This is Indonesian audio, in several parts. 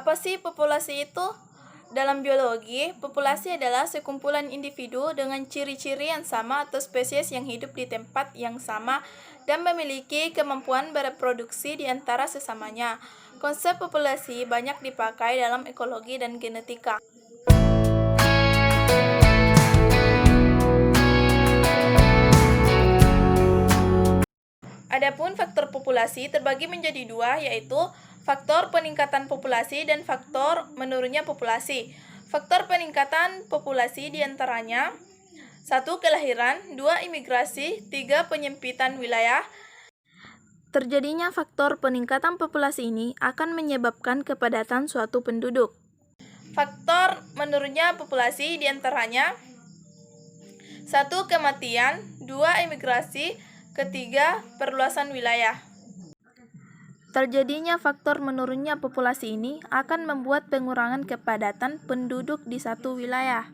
Apa sih populasi itu? Dalam biologi, populasi adalah sekumpulan individu dengan ciri-ciri yang sama atau spesies yang hidup di tempat yang sama dan memiliki kemampuan bereproduksi di antara sesamanya. Konsep populasi banyak dipakai dalam ekologi dan genetika. Adapun faktor populasi terbagi menjadi dua, yaitu faktor peningkatan populasi dan faktor menurunnya populasi. Faktor peningkatan populasi diantaranya 1. Kelahiran, 2. Imigrasi, 3. Penyempitan wilayah. Terjadinya faktor peningkatan populasi ini akan menyebabkan kepadatan suatu penduduk. Faktor menurunnya populasi diantaranya 1. Kematian, 2. Imigrasi, ketiga, perluasan wilayah. Terjadinya faktor menurunnya populasi ini akan membuat pengurangan kepadatan penduduk di satu wilayah.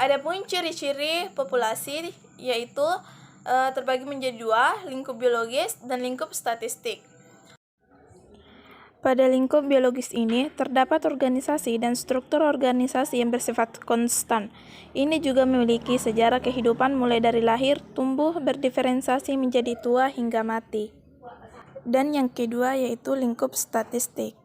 Adapun ciri-ciri populasi yaitu terbagi menjadi dua, lingkup biologis dan lingkup statistik. Pada lingkup biologis ini, terdapat organisasi dan struktur organisasi yang bersifat konstan. Ini juga memiliki sejarah kehidupan mulai dari lahir, tumbuh, berdiferensiasi menjadi tua hingga mati. Dan yang kedua yaitu lingkup statistik.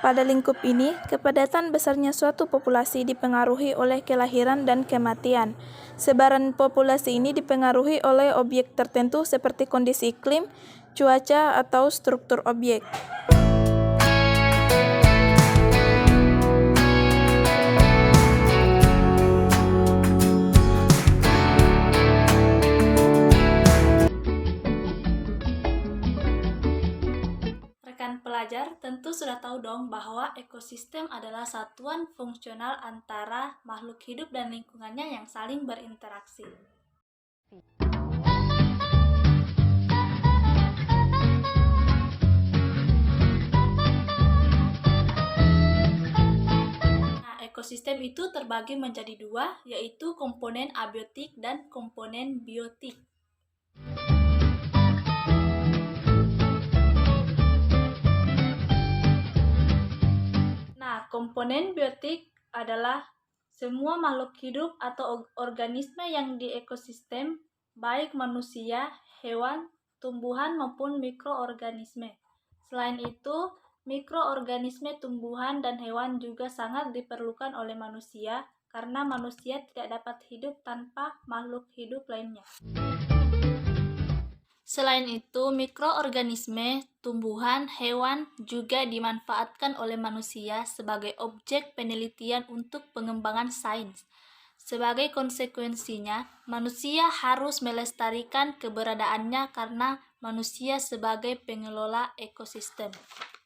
Pada lingkup ini, kepadatan besarnya suatu populasi dipengaruhi oleh kelahiran dan kematian. Sebaran populasi ini dipengaruhi oleh objek tertentu seperti kondisi iklim, cuaca, atau struktur objek. Pelajar tentu sudah tahu dong bahwa ekosistem adalah satuan fungsional antara makhluk hidup dan lingkungannya yang saling berinteraksi. Nah, ekosistem itu terbagi menjadi dua, yaitu komponen abiotik dan komponen biotik. Komponen biotik adalah semua makhluk hidup atau organisme yang di ekosistem, baik manusia, hewan, tumbuhan maupun mikroorganisme. Selain itu, mikroorganisme tumbuhan dan hewan juga sangat diperlukan oleh manusia karena manusia tidak dapat hidup tanpa makhluk hidup lainnya. Selain itu, mikroorganisme, tumbuhan, hewan juga dimanfaatkan oleh manusia sebagai objek penelitian untuk pengembangan sains. Sebagai konsekuensinya, manusia harus melestarikan keberadaannya karena manusia sebagai pengelola ekosistem.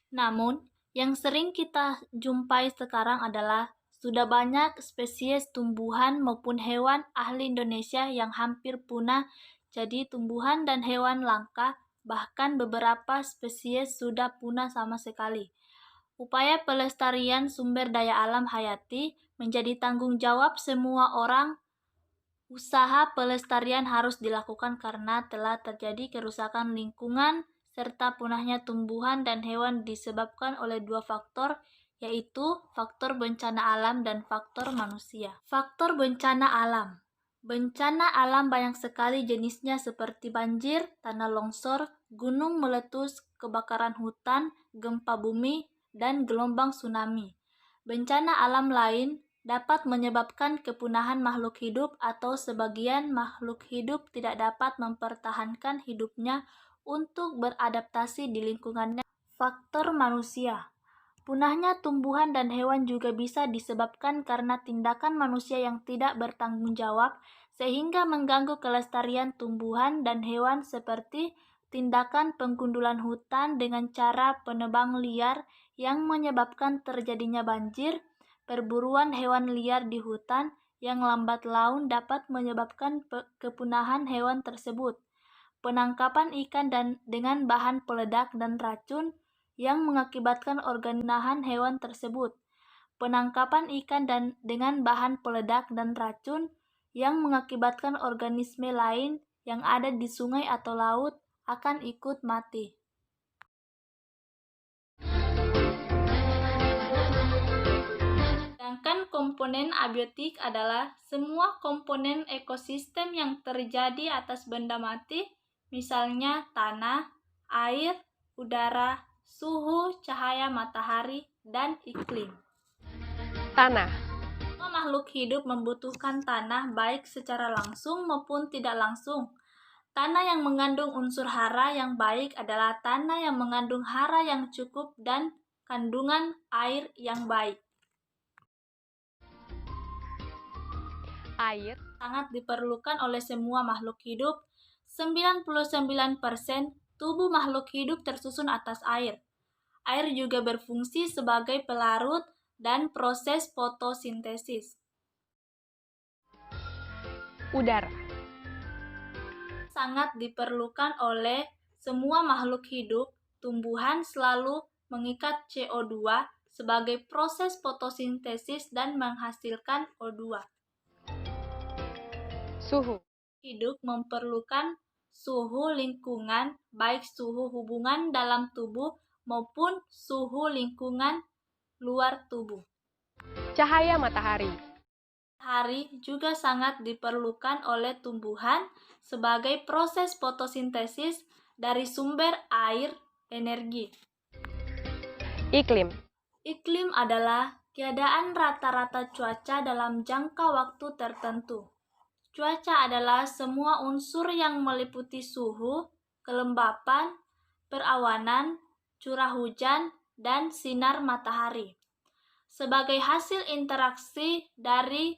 Namun, yang sering kita jumpai sekarang adalah sudah banyak spesies tumbuhan maupun hewan asli Indonesia yang hampir punah. Jadi tumbuhan dan hewan langka, bahkan beberapa spesies sudah punah sama sekali. Upaya pelestarian sumber daya alam hayati menjadi tanggung jawab semua orang. Usaha pelestarian harus dilakukan karena telah terjadi kerusakan lingkungan serta punahnya tumbuhan dan hewan disebabkan oleh dua faktor, yaitu faktor bencana alam dan faktor manusia. Faktor bencana alam. Bencana alam banyak sekali jenisnya seperti banjir, tanah longsor, gunung meletus, kebakaran hutan, gempa bumi, dan gelombang tsunami. Bencana alam lain dapat menyebabkan kepunahan makhluk hidup atau sebagian makhluk hidup tidak dapat mempertahankan hidupnya untuk beradaptasi di lingkungannya. Faktor manusia. Punahnya tumbuhan dan hewan juga bisa disebabkan karena tindakan manusia yang tidak bertanggung jawab sehingga mengganggu kelestarian tumbuhan dan hewan seperti tindakan penggundulan hutan dengan cara penebang liar yang menyebabkan terjadinya banjir, perburuan hewan liar di hutan yang lambat laun dapat menyebabkan kepunahan hewan tersebut, penangkapan ikan dengan bahan peledak dan racun yang mengakibatkan organ hewan tersebut, penangkapan ikan dengan bahan peledak dan racun yang mengakibatkan organisme lain yang ada di sungai atau laut akan ikut mati. komponen abiotik adalah semua komponen ekosistem yang terjadi atas benda mati, misalnya tanah, air, udara, suhu, cahaya matahari, dan iklim. Tanah. Semua makhluk hidup membutuhkan tanah baik secara langsung maupun tidak langsung. Tanah yang mengandung unsur hara yang baik adalah tanah yang mengandung hara yang cukup dan kandungan air yang baik. Air Sangat diperlukan oleh semua makhluk hidup. 99% tubuh makhluk hidup tersusun atas air. Air juga berfungsi sebagai pelarut dan proses fotosintesis. udara. Sangat diperlukan oleh semua makhluk hidup. Tumbuhan selalu mengikat CO2 sebagai proses fotosintesis dan menghasilkan O2. Suhu. Hidup memerlukan suhu lingkungan, baik suhu hubungan dalam tubuh maupun suhu lingkungan luar tubuh. Cahaya matahari. Matahari juga sangat diperlukan oleh tumbuhan sebagai proses fotosintesis dari sumber air energi. Iklim. Iklim adalah keadaan rata-rata cuaca dalam jangka waktu tertentu. Cuaca adalah semua unsur yang meliputi suhu, kelembapan, perawanan, curah hujan, dan sinar matahari. Sebagai hasil interaksi dari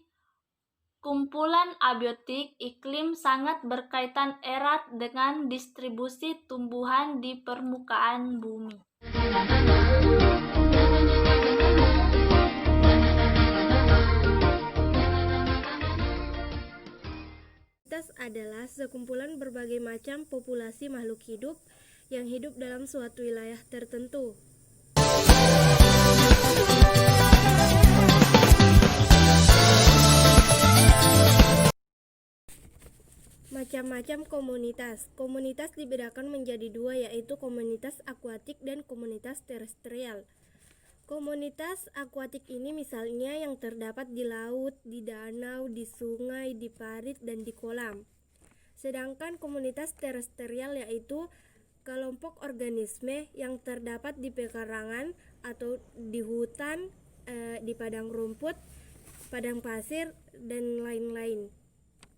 kumpulan abiotik, iklim sangat berkaitan erat dengan distribusi tumbuhan di permukaan bumi. Komunitas adalah sekumpulan berbagai macam populasi makhluk hidup yang hidup dalam suatu wilayah tertentu. Macam-macam komunitas. Komunitas dibedakan menjadi dua, yaitu komunitas akuatik dan komunitas terestrial. Komunitas akuatik ini misalnya yang terdapat di laut, di danau, di sungai, di parit, dan di kolam. Sedangkan komunitas terestrial yaitu kelompok organisme yang terdapat di pekarangan atau di hutan, di padang rumput, padang pasir, dan lain-lain.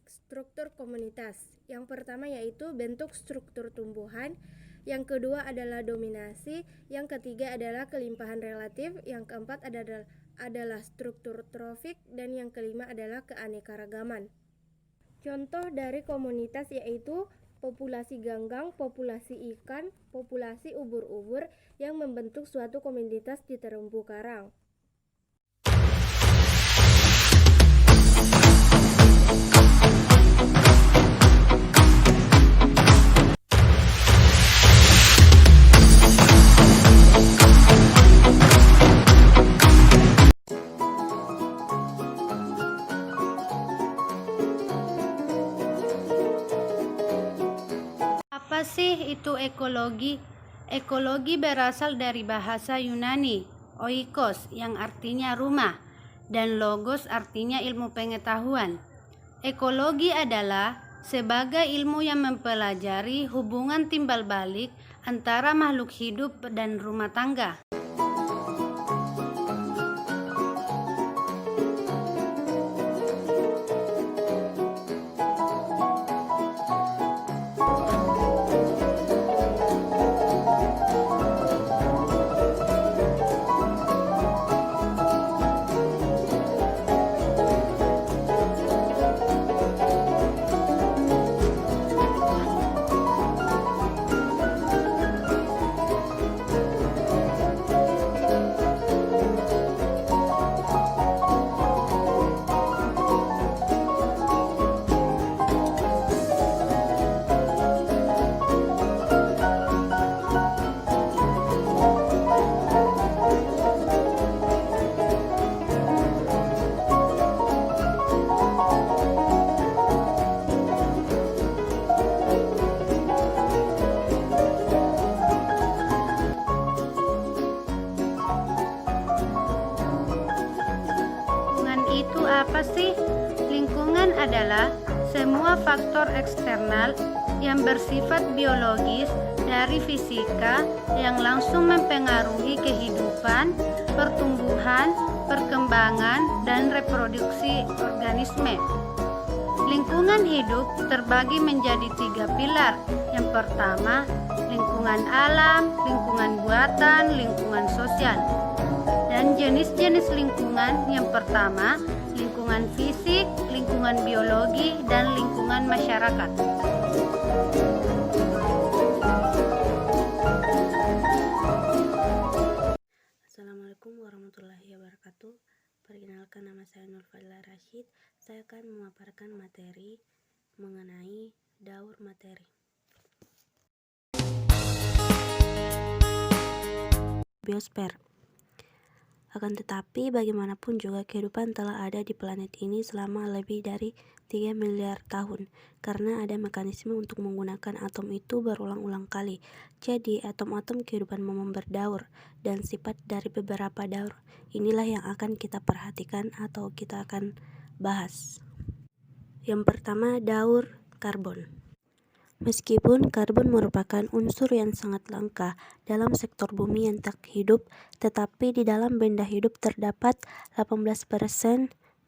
Struktur komunitas. Yang pertama yaitu bentuk struktur tumbuhan. Yang kedua adalah dominasi, yang ketiga adalah kelimpahan relatif, yang keempat adalah struktur trofik, dan yang kelima adalah keanekaragaman. Contoh dari komunitas yaitu populasi ganggang, populasi ikan, populasi ubur-ubur yang membentuk suatu komunitas di terumbu karang. Apa sih itu ekologi? Ekologi berasal dari bahasa Yunani, oikos yang artinya rumah, dan logos artinya ilmu pengetahuan. Ekologi adalah sebagai ilmu yang mempelajari hubungan timbal balik antara makhluk hidup dan rumah tangga. apa sih? Lingkungan adalah semua faktor eksternal yang bersifat biologis dari fisika yang langsung mempengaruhi kehidupan, pertumbuhan, perkembangan, dan reproduksi organisme. Lingkungan hidup terbagi menjadi 3 pilar. Yang pertama, lingkungan alam, lingkungan buatan, lingkungan sosial. Dan jenis-jenis lingkungan yang pertama, lingkungan fisik, lingkungan biologi, dan lingkungan masyarakat. Assalamualaikum warahmatullahi wabarakatuh. Perkenalkan, nama saya Nurfadila Rashid. Saya akan memaparkan materi mengenai daur materi. Biosfer. Akan tetapi, bagaimanapun juga kehidupan telah ada di planet ini selama lebih dari 3 miliar tahun, karena ada mekanisme untuk menggunakan atom itu berulang-ulang kali. Jadi, atom-atom kehidupan memang berdaur, dan sifat dari beberapa daur inilah yang akan kita perhatikan atau kita akan bahas. Yang pertama, daur karbon. Meskipun karbon merupakan unsur yang sangat langka dalam sektor bumi yang tak hidup, tetapi di dalam benda hidup terdapat 18%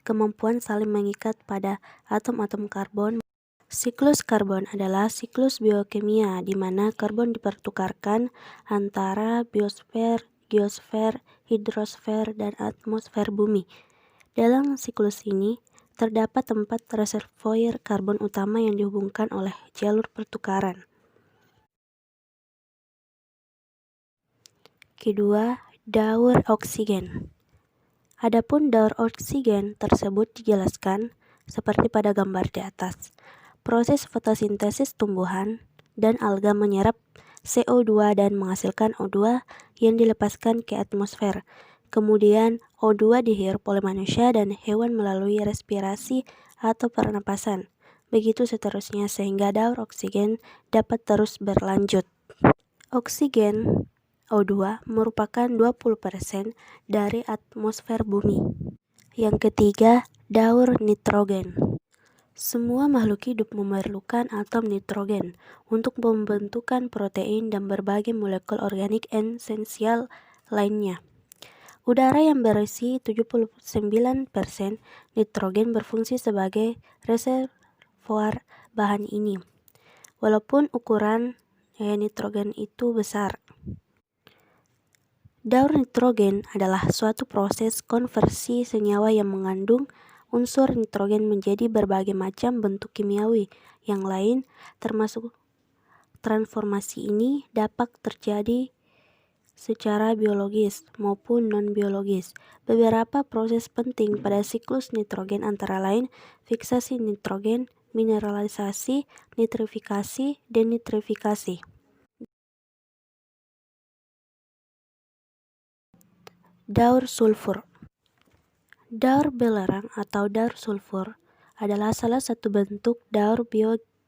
kemampuan saling mengikat pada atom-atom karbon. Siklus karbon adalah siklus biokimia di mana karbon dipertukarkan antara biosfer, geosfer, hidrosfer, dan atmosfer bumi. Dalam siklus ini, terdapat 4 reservoir karbon utama yang dihubungkan oleh jalur pertukaran. Kedua, daur oksigen. Adapun daur oksigen tersebut dijelaskan seperti pada gambar di atas. Proses fotosintesis tumbuhan dan alga menyerap CO2 dan menghasilkan O2 yang dilepaskan ke atmosfer. Kemudian O2 dihirup oleh manusia dan hewan melalui respirasi atau pernapasan. Begitu seterusnya sehingga daur oksigen dapat terus berlanjut. Oksigen O2 merupakan 20% dari atmosfer bumi. Yang ketiga, daur nitrogen. Semua makhluk hidup memerlukan atom nitrogen untuk pembentukan protein dan berbagai molekul organik esensial lainnya. Udara yang berisi 79% nitrogen berfungsi sebagai reservoir bahan ini, walaupun ukuran nitrogen itu besar. Daur nitrogen adalah suatu proses konversi senyawa yang mengandung unsur nitrogen menjadi berbagai macam bentuk kimiawi yang lain, termasuk transformasi ini dapat terjadi secara biologis maupun non-biologis. Beberapa proses penting pada siklus nitrogen antara lain fiksasi nitrogen, mineralisasi, nitrifikasi, denitrifikasi. Daur sulfur. Daur belerang atau daur sulfur adalah salah satu bentuk daur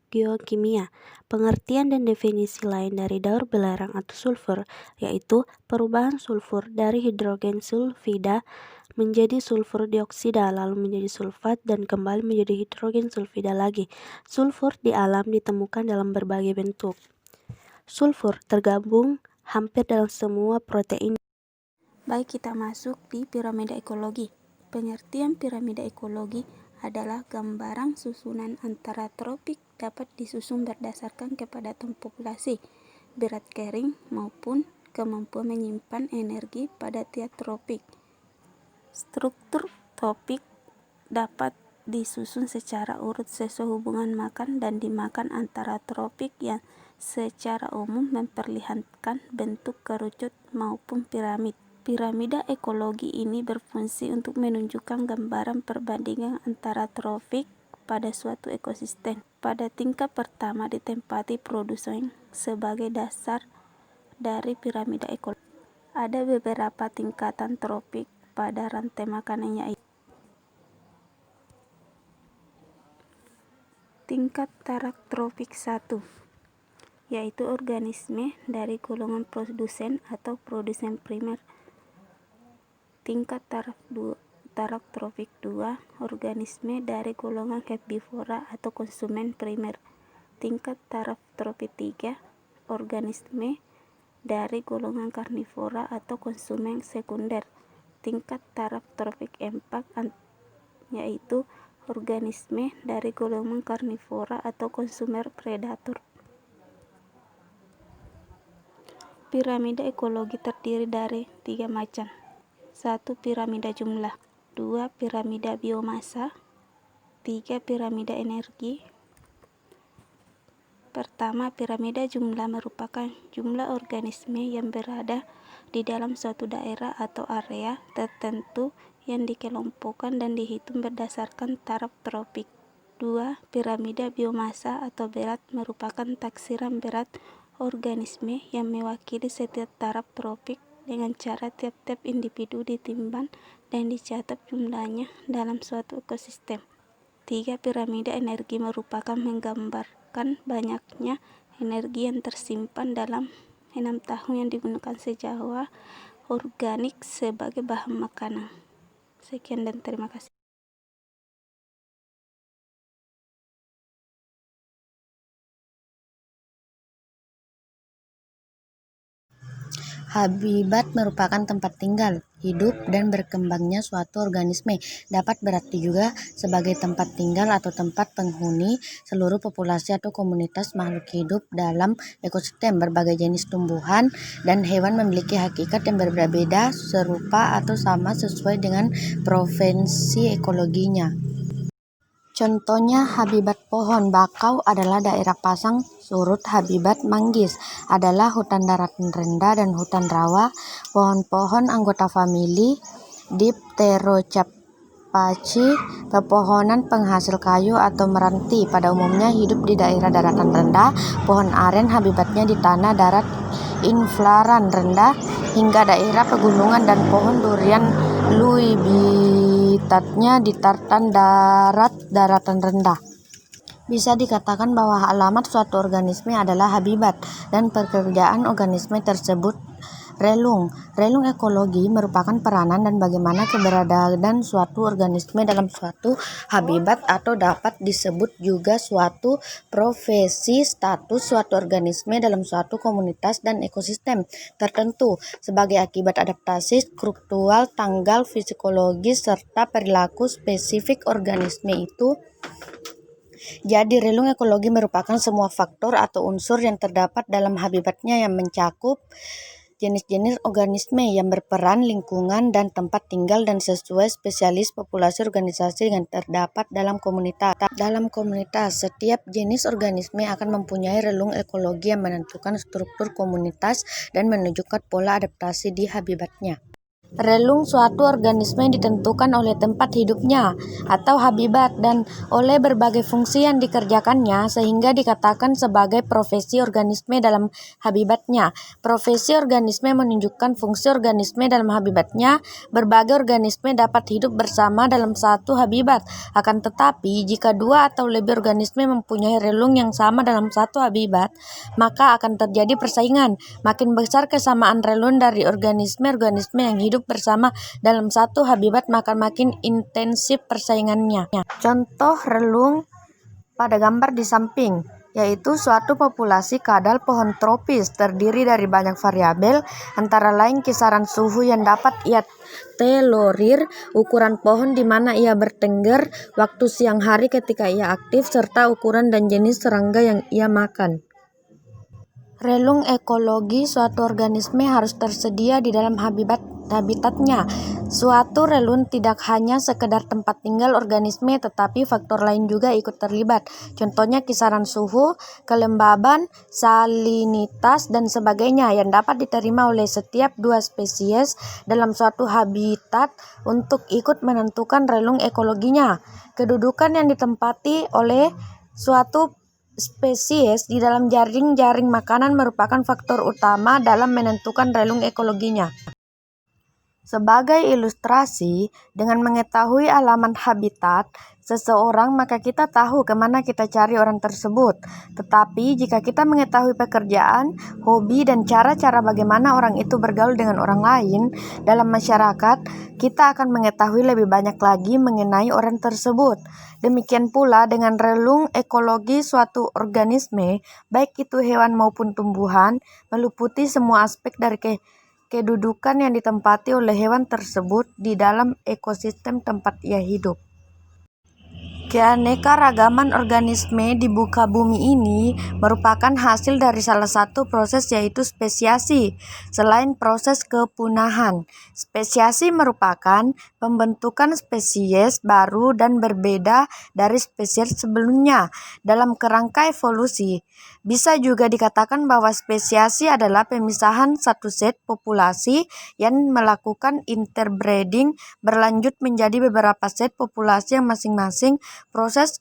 geokimia. Pengertian dan definisi lain dari daur belerang atau sulfur yaitu perubahan sulfur dari hidrogen sulfida menjadi sulfur dioksida lalu menjadi sulfat dan kembali menjadi hidrogen sulfida lagi. Sulfur di alam ditemukan dalam berbagai bentuk. Sulfur tergabung hampir dalam semua protein. Baik, kita masuk di piramida ekologi. Pengertian piramida ekologi adalah gambaran susunan antara tropik dapat disusun berdasarkan kepadatan populasi, berat kering, maupun kemampuan menyimpan energi pada tiap tropik. Struktur tropik dapat disusun secara urut sesuai hubungan makan dan dimakan antara tropik yang secara umum memperlihatkan bentuk kerucut maupun piramid. Piramida ekologi ini berfungsi untuk menunjukkan gambaran perbandingan antara tropik pada suatu ekosistem. Pada tingkat pertama ditempati produsen sebagai dasar dari piramida ekologi. Ada beberapa tingkatan tropik pada rantai makanannya. Tingkat taraf tropik 1 yaitu organisme dari golongan produsen atau produsen primer. Tingkat taraf taraf tropik. 2. Organisme dari golongan herbivora atau konsumen primer. Tingkat taraf tropik. 3. Organisme dari golongan karnivora atau konsumen sekunder. Tingkat taraf tropik 4, yaitu organisme dari golongan karnivora atau konsumen predator. Piramida ekologi terdiri dari 3 macam. 1. Piramida jumlah. 2. Piramida biomasa. 3. Piramida energi. Pertama, piramida jumlah merupakan jumlah organisme yang berada di dalam suatu daerah atau area tertentu yang dikelompokkan dan dihitung berdasarkan taraf tropik. 2. Piramida biomasa atau berat merupakan taksiran berat organisme yang mewakili setiap taraf tropik dengan cara tiap-tiap individu ditimbang dan dicatat jumlahnya dalam suatu ekosistem. 3. Piramida energi merupakan menggambarkan banyaknya energi yang tersimpan dalam 6 tahun yang digunakan senyawa organik sebagai bahan makanan. Sekian dan terima kasih. Habitat merupakan tempat tinggal, hidup, dan berkembangnya suatu organisme. Dapat berarti juga sebagai tempat tinggal atau tempat penghuni seluruh populasi atau komunitas makhluk hidup dalam ekosistem. Berbagai jenis tumbuhan dan hewan memiliki hakikat yang berbeda, serupa atau sama sesuai dengan provinsi ekologinya. Contohnya, habitat pohon bakau adalah daerah pasang surut. Habitat manggis adalah hutan daratan rendah dan hutan rawa. Pohon-pohon anggota famili Dipterocarpaceae, pepohonan penghasil kayu atau meranti, pada umumnya hidup di daerah daratan rendah. Pohon aren habitatnya di tanah darat inflaran rendah hingga daerah pegunungan, dan pohon durian habitatnya di tartan daratan rendah. Bisa dikatakan bahwa alamat suatu organisme adalah habitat, dan pekerjaan organisme tersebut relung. Relung ekologi merupakan peranan dan bagaimana keberadaan suatu organisme dalam suatu habitat, atau dapat disebut juga suatu profesi status suatu organisme dalam suatu komunitas dan ekosistem tertentu sebagai akibat adaptasi struktural, tanggal fisikologis, serta perilaku spesifik organisme itu. Jadi, relung ekologi merupakan semua faktor atau unsur yang terdapat dalam habitatnya yang mencakup jenis-jenis organisme yang berperan, lingkungan, dan tempat tinggal, dan sesuai spesialis populasi organisasi yang terdapat dalam komunitas. Dalam komunitas, setiap jenis organisme akan mempunyai relung ekologi yang menentukan struktur komunitas dan menunjukkan pola adaptasi di habitatnya. Relung suatu organisme ditentukan oleh tempat hidupnya atau habitat dan oleh berbagai fungsi yang dikerjakannya, sehingga dikatakan sebagai profesi organisme dalam habitatnya. Profesi organisme menunjukkan fungsi organisme dalam habitatnya. Berbagai organisme dapat hidup bersama dalam satu habitat. Akan tetapi, jika dua atau lebih organisme mempunyai relung yang sama dalam satu habitat, maka akan terjadi persaingan. Makin besar kesamaan relung dari organisme-organisme yang hidup bersama dalam satu habitat, maka makin intensif persaingannya. Contoh relung pada gambar di samping, yaitu suatu populasi kadal pohon tropis terdiri dari banyak variabel, antara lain kisaran suhu yang dapat ia tolerir, ukuran pohon di mana ia bertengger, waktu siang hari ketika ia aktif, serta ukuran dan jenis serangga yang ia makan. Relung ekologi suatu organisme harus tersedia di dalam habitatnya. Suatu relung tidak hanya sekedar tempat tinggal organisme, tetapi faktor lain juga ikut terlibat. Contohnya kisaran suhu, kelembaban, salinitas, dan sebagainya yang dapat diterima oleh setiap dua spesies dalam suatu habitat untuk ikut menentukan relung ekologinya. Kedudukan yang ditempati oleh suatu spesies di dalam jaring-jaring makanan merupakan faktor utama dalam menentukan relung ekologinya. Sebagai ilustrasi, dengan mengetahui alamat habitat, seseorang, maka kita tahu kemana kita cari orang tersebut. Tetapi jika kita mengetahui pekerjaan, hobi, dan cara-cara bagaimana orang itu bergaul dengan orang lain dalam masyarakat, kita akan mengetahui lebih banyak lagi mengenai orang tersebut. Demikian pula dengan relung ekologi suatu organisme, baik itu hewan maupun tumbuhan, meliputi semua aspek dari kedudukan yang ditempati oleh hewan tersebut di dalam ekosistem tempat ia hidup. Keanekaragaman organisme di muka bumi ini merupakan hasil dari salah satu proses, yaitu spesiasi. Selain proses kepunahan, spesiasi merupakan pembentukan spesies baru dan berbeda dari spesies sebelumnya dalam kerangka evolusi. Bisa juga dikatakan bahwa spesiasi adalah pemisahan satu set populasi yang melakukan interbreeding berlanjut menjadi beberapa set populasi yang masing-masing proses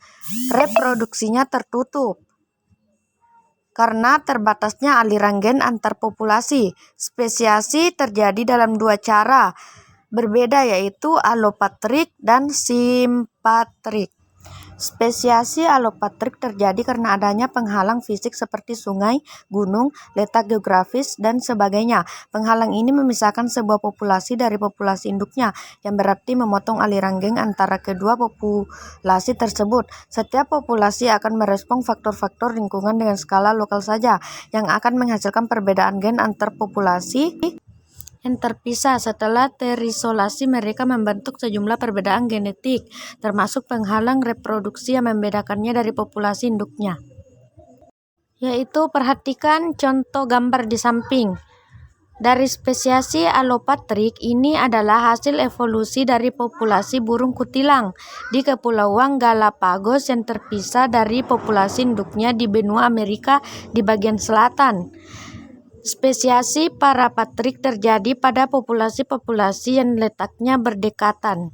reproduksinya tertutup karena terbatasnya aliran gen antar populasi. Spesiasi terjadi dalam dua cara berbeda, yaitu alopatrik dan simpatrik. Spesiasi alopatrik terjadi karena adanya penghalang fisik seperti sungai, gunung, letak geografis, dan sebagainya. Penghalang ini memisahkan sebuah populasi dari populasi induknya, yang berarti memotong aliran gen antara kedua populasi tersebut. Setiap populasi akan merespon faktor-faktor lingkungan dengan skala lokal saja, yang akan menghasilkan perbedaan gen antar populasi yang terpisah. Setelah terisolasi, mereka membentuk sejumlah perbedaan genetik, termasuk penghalang reproduksi yang membedakannya dari populasi induknya. Yaitu, perhatikan contoh gambar di samping. Dari spesiasi alopatrik, ini adalah hasil evolusi dari populasi burung kutilang di Kepulauan Galapagos yang terpisah dari populasi induknya di benua Amerika di bagian selatan. Spesiasi parapatrik terjadi pada populasi-populasi yang letaknya berdekatan.